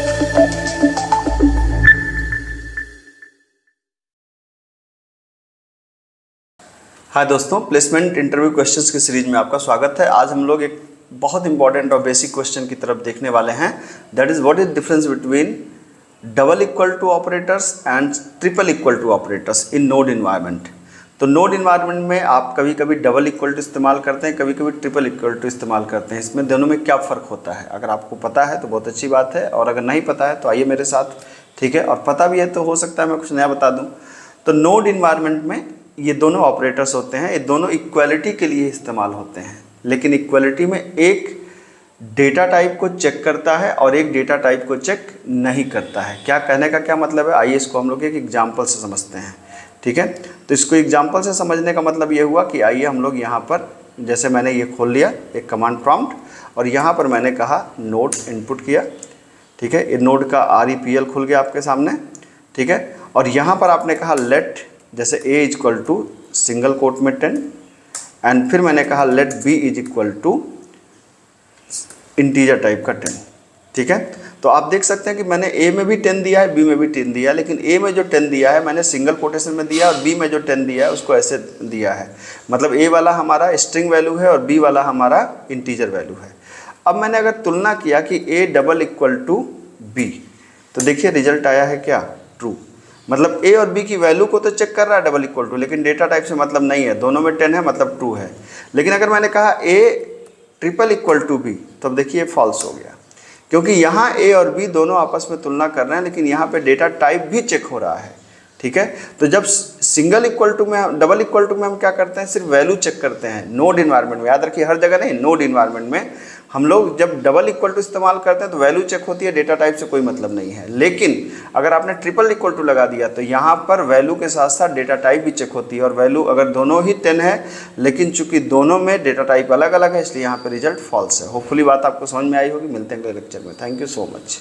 हाय दोस्तों, placement interview questions की series में आपका स्वागत है। आज हम लोग एक बहुत इंपॉर्टेंट और बेसिक क्वेश्चन की तरफ देखने वाले हैं। That is what is difference between double equal to operators and triple equal to operators in node environment. तो नोड इन्वायरमेंट में आप कभी कभी डबल इक्वल टू इस्तेमाल करते हैं, कभी कभी ट्रिपल इक्वल टू इस्तेमाल करते हैं। इसमें दोनों में क्या फ़र्क होता है, अगर आपको पता है तो बहुत अच्छी बात है, और अगर नहीं पता है तो आइए मेरे साथ, ठीक है। और पता भी है तो हो सकता है मैं कुछ नया बता दूँ। तो नोड इन्वायरमेंट में ये दोनों ऑपरेटर्स होते हैं, ये दोनों इक्वालिटी के लिए इस्तेमाल होते हैं, लेकिन इक्वालिटी में एक डेटा टाइप को चेक करता है और एक डेटा टाइप को चेक नहीं करता है। क्या कहने का क्या मतलब है, आइए इसको हम लोग एक एग्जाम्पल से समझते हैं, ठीक है। तो इसको एग्जाम्पल से समझने का मतलब ये हुआ कि आइए हम लोग यहाँ पर, जैसे मैंने ये खोल लिया एक कमांड प्रॉम्प्ट, और यहाँ पर मैंने कहा नोड इनपुट किया, ठीक है। ये नोड का REPL खुल गया आपके सामने, ठीक है। और यहाँ पर आपने कहा लेट, जैसे a equal to single quote में 10, एंड फिर मैंने कहा let b is equal to integer type का 10, ठीक है। तो आप देख सकते हैं कि मैंने a में भी 10 दिया है, b में भी 10 दिया है, लेकिन a में जो 10 दिया है मैंने सिंगल कोटेशन में दिया, और b में जो 10 दिया है उसको ऐसे दिया है। मतलब a वाला हमारा स्ट्रिंग वैल्यू है और b वाला हमारा इंटीजर वैल्यू है। अब मैंने अगर तुलना किया कि a double equal to b, तो देखिए रिजल्ट आया है क्या, ट्रू। मतलब a और b की वैल्यू को तो चेक कर रहा है डबल इक्वल टू, लेकिन डेटा टाइप से मतलब नहीं है, दोनों में 10 है मतलब ट्रू है। लेकिन अगर मैंने कहा a triple equal to b, तो अब देखिए फॉल्स हो गया, क्योंकि यहाँ a और b दोनों आपस में तुलना कर रहे हैं, लेकिन यहाँ पे डेटा टाइप भी चेक हो रहा है, ठीक है। तो जब सिंगल इक्वल टू में, डबल इक्वल टू में हम क्या करते हैं, सिर्फ वैल्यू चेक करते हैं। नोड इन्वायरमेंट में, याद रखिए हर जगह नहीं, नोड इन्वायरमेंट में हम लोग जब डबल इक्वल टू इस्तेमाल करते हैं तो वैल्यू चेक होती है, डेटा टाइप से कोई मतलब नहीं है। लेकिन अगर आपने ट्रिपल इक्वल टू लगा दिया तो यहाँ पर वैल्यू के साथ साथ डेटा टाइप भी चेक होती है, और वैल्यू अगर दोनों ही 10 है, लेकिन चूंकि दोनों में डेटा टाइप अलग अलग है, इसलिए यहाँ पर रिजल्ट फॉल्स है। होपफुली बात आपको समझ में आई होगी। मिलते हैं अगले लेक्चर में। Thank you so much.